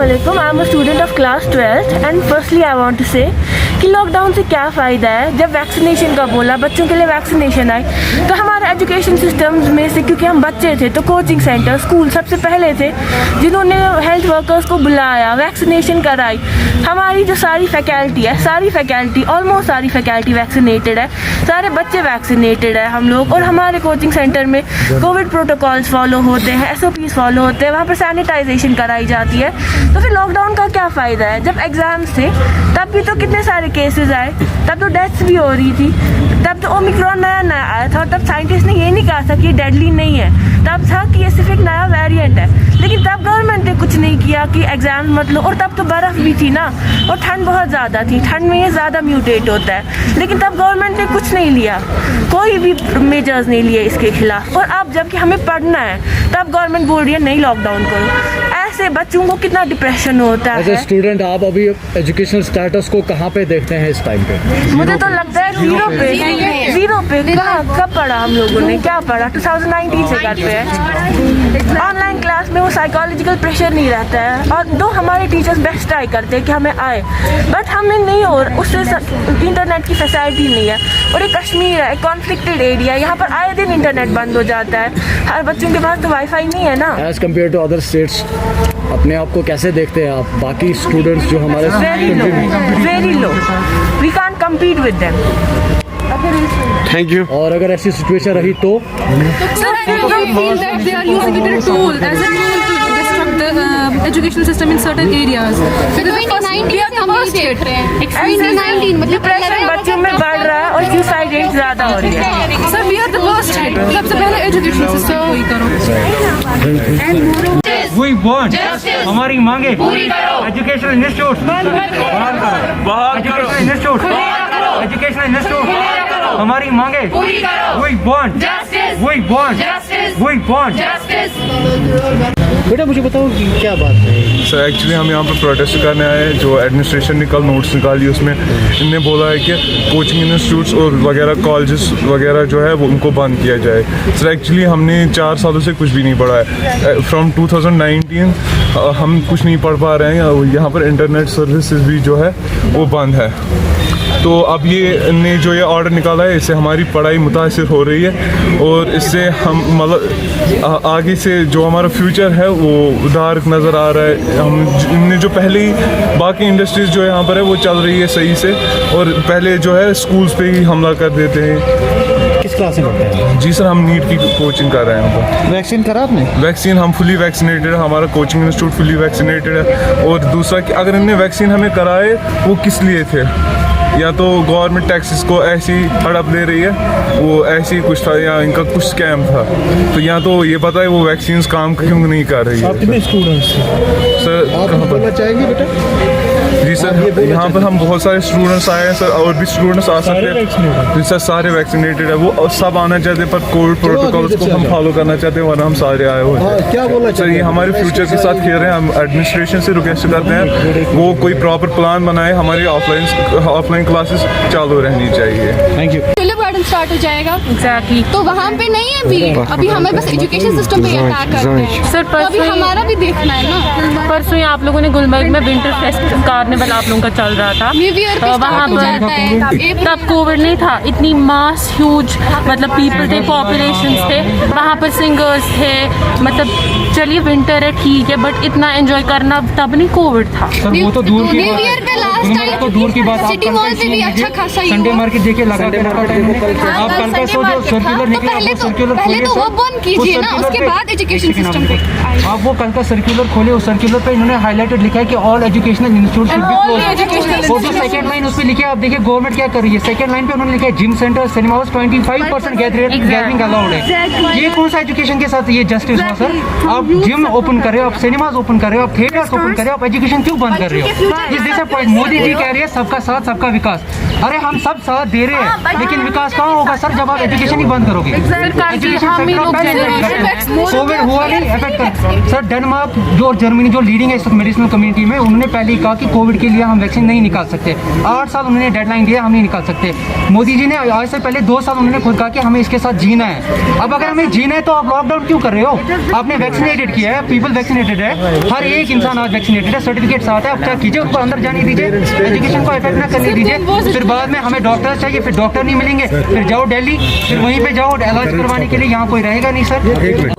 अस्सलामुअलैकुम, I am a student of class 12th and firstly I want to say कि lockdown से क्या फ़ायदा है। जब वैक्सीनेशन का बोला, बच्चों के लिए वैक्सीनेशन आई, तो हमारे एजुकेशन सिस्टम्स में से, क्योंकि हम बच्चे थे तो कोचिंग सेंटर, स्कूल सबसे पहले थे जिन्होंने हेल्थ वर्कर्स को बुलाया, वैक्सीनेशन कराई। हमारी जो सारी फैकल्टी है, सारी फैकल्टी, ऑलमोस्ट सारी फैकल्टी वैक्सीनेटेड है, सारे बच्चे वैक्सीनेटेड है हम लोग। और हमारे कोचिंग सेंटर में कोविड प्रोटोकॉल्स फॉलो होते हैं, SOPs फॉलो होते हैं, वहाँ पर सैनिटाइजेशन कराई जाती है। तो फिर लॉकडाउन का क्या फ़ायदा है? जब एग्ज़ाम्स थे तब भी तो कितने सारे केसेस आए, तब तो डेथ्स भी हो रही थी, तब तो ओमिक्रॉन नया आया था और तब साइंटिस्ट ने ये नहीं कहा था कि डेडली नहीं है, तब था कि ये सिर्फ एक नया वेरिएंट है। लेकिन तब गवर्नमेंट ने कुछ नहीं किया कि एग्ज़ाम मत लो, और तब तो बर्फ़ भी थी ना, और ठंड बहुत ज़्यादा थी, ठंड में ये ज़्यादा म्यूटेट होता है। लेकिन तब गवर्नमेंट ने कुछ नहीं लिया, कोई भी मेजर्स नहीं लिए इसके खिलाफ। और अब जबकि हमें पढ़ना है तब गवर्नमेंट बोल रही है नहीं लॉकडाउन करो। ऐसे बच्चों को कितना डिप्रेशन होता है। एज ए स्टूडेंट आप अभी एजुकेशनल स्टेटस को कहाँ पे देखते हैं इस टाइम पे? मुझे तो लगता है जीरो पे। कब पढ़ा हम लोगों ने, क्या पढ़ा? 2019 से घर पे है। ऑनलाइन क्लास में वो साइकोलॉजिकल प्रेशर नहीं रहता है, और दो हमारे टीचर्स बेस्ट ट्राई करते हैं कि हमें आए, बट हमें नहीं हो, उससे इंटरनेट की फैसिलिटी नहीं है। और ये कश्मीर है, कॉन्फ्लिक्टेड एरिया, यहाँ पर आए दिन इंटरनेट बंद हो जाता है, हर बच्चों के पास तो वाईफाई नहीं है ना। As compare to other states अपने आप को कैसे देखते हैं आप, बाकी स्टूडेंट्स जो हमारे very low, we can't compete with them. Thank you. और अगर ऐसी सिचुएशन रही तो Sir, I feel that they are using it as a tool to disrupt the education system in certain areas. Because we are the worst hit. 2019 मतलब depression बच्चों में बढ़ रहा है और सुसाइड रेट ज़्यादा हो रही है। Sir, we are the worst hit. सबसे पहले education system को ही करो। We want हमारी मांगे पूरी करो। एजुकेशनल इंस्टीट्यूट बहाल करो। एजुकेशनल इंस्टीट्यूट हमारी मांगे पूरी करो। We want बेटा मुझे बताओ कि क्या बात है? सर एक्चुअली हम यहाँ पर प्रोटेस्ट करने आए हैं। जो एडमिनिस्ट्रेशन ने कल नोट्स निकाली उसमें इनने बोला है कि कोचिंग इंस्टीट्यूट्स और वगैरह कॉलेजेस वगैरह जो है वो उनको बंद किया जाए। सर एक्चुअली हमने 4 सालों से कुछ भी नहीं पढ़ा है। फ्रॉम 2019 हम कुछ नहीं पढ़ पा रहे हैं। यहाँ पर इंटरनेट सर्विसेज भी जो है वो बंद है। तो अब ये ने जो ये ऑर्डर निकाला है इससे हमारी पढ़ाई मुतासिर हो रही है, और इससे हम मतलब आगे से जो हमारा फ्यूचर है वो डार्क नज़र आ रहा है। हम इनने जो पहले ही बाकी इंडस्ट्रीज़ जो यहाँ पर है वो चल रही है सही से, और पहले जो है स्कूल्स पे ही हमला कर देते हैं। किस क्लास में पढ़ते हैं? जी सर, हम नीट की कोचिंग कर रहे हैं। वैक्सीन करा आपने? वैक्सीन हम फुली वैक्सीनेटेड है, हमारा कोचिंग इंस्टीट्यूट फुली वैक्सीनेटेड है। और दूसरा कि अगर इनने वैक्सीन हमें कराए वो किस लिए थे? या तो गवर्नमेंट टैक्सेस को ऐसी हड़प ले रही है, वो ऐसी ही कुछ था, या इनका कुछ स्कैम था। तो या तो ये पता है वो वैक्सीन्स काम क्यों नहीं कर रही है। आप कितने स्टूडेंट्स हैं? सर आप कहाँ पर? बोलना चाहेंगे बेटा? जी सर, यहाँ पर हम बहुत सारे स्टूडेंट्स आए हैं सर, और भी स्टूडेंट्स आ सकते हैं। जी सर, सारे वैक्सीनेटेड है, वो सब आना चाहते हैं, पर कोविड प्रोटोकॉल्स को हम फॉलो करना चाहते हैं, वरना हम सारे आए हुए हैं। क्या बोलना सर ये हमारे फ्यूचर के साथ खेल रहे हैं। हम एडमिनिस्ट्रेशन से रिक्वेस्ट करते हैं वो कोई प्रॉपर प्लान बनाए, हमारी ऑफलाइन क्लासेस चालू रहनी चाहिए। Thank you. Tulip garden start हो जाएगा। एग्जैक्टली। तो वहाँ पे नहीं है अभी हमें बस एजुकेशन सिस्टम पे अटैक करते हैं। सर तो अभी हमारा भी देखना है ना। परसों ही आप लोगों ने गुलमर्ग में विंटर फेस्ट कार्निवल आप लोगों का चल रहा था, न्यू ईयर पे वहाँ स्टार्ट हो जाता है। पर तब कोविड नहीं था, इतनी मास ह्यूज मतलब पीपल थे, पॉपुलेशंस थे, वहाँ पर सिंगर्स थे। मतलब चलिए विंटर है ठीक है, बट इतना एंजॉय करना तब नहीं कोविड था। वो तो दूर की न्यू बात ईयर पे है, लास्ट टाइम तो दूर की बात। आप सिटी मॉल पे भी अच्छा खासा ही संडे हुआ। मार्केट देखिए लगा के रखा टाइम में। आप कल का सो जो सर्कुलर तो निकला वो सर्कुलर पहले तो वो बंद कीजिए ना, उसके बाद एजुकेशन सिस्टम पे आप वो कल का सर्कुलर खोले, उस सर्कुलर पे इन्होंने हाईलाइटेड लिखा है कि all educational institute should be closed. और जो सेकंड लाइन उस पे लिखा है, आप देखिए गवर्नमेंट क्या कर रही है। सेकंड लाइन पे उन्होंने लिखा है gym centre cinema house 25% gathering allowed है। ये कौन सा एजुकेशन के साथ ये जस्टिस हुआ सर? आप जिम ओपन कर रहे हो, आप सिनेमाज ओपन कर रहे हो, आप थिएटर्स ओपन कर रहे हो, आप एजुकेशन क्यों बंद कर रहे हो? इस जैसा पॉइंट मोदी जी कह रहे हैं सबका साथ सबका विकास। अरे हम सब साथ दे रहे हैं, लेकिन विकास कहाँ होगा सर जब आप एजुकेशन ही बंद करोगे? एजुकेशन सेक्टर कोविड हुआ नहीं, इफेक्ट कर सर डेनमार्क जो जर्मनी जो लीड लीडिंग है इस मेडिसिनल कम्युनिटी में, उन्होंने पहले ही कहा कि कोविड के लिए हम वैक्सीन नहीं निकाल सकते। 8 साल उन्होंने डेडलाइन दिया, हम नहीं निकाल सकते। मोदी जी ने आज से पहले 2 साल उन्होंने खुद कहा कि हमें इसके साथ जीना है। अब अगर हमें जीना है तो आप लॉकडाउन क्यों कर रहे हो? आपने वैक्सीनेटेड किया है, पीपल वैक्सीनेटेड है, हर एक इंसान आज वैक्सीनेटेड है, सर्टिफिकेट साथ है। आप क्या कीजिए, उनको अंदर जाने दीजिए, एजुकेशन को इफेक्ट ना करने दीजिए। फिर बाद में हमें डॉक्टर्स चाहिए, फिर डॉक्टर नहीं मिलेंगे, फिर जाओ दिल्ली, फिर वहीं पे जाओ इलाज करवाने के लिए, यहाँ कोई रहेगा नहीं सर।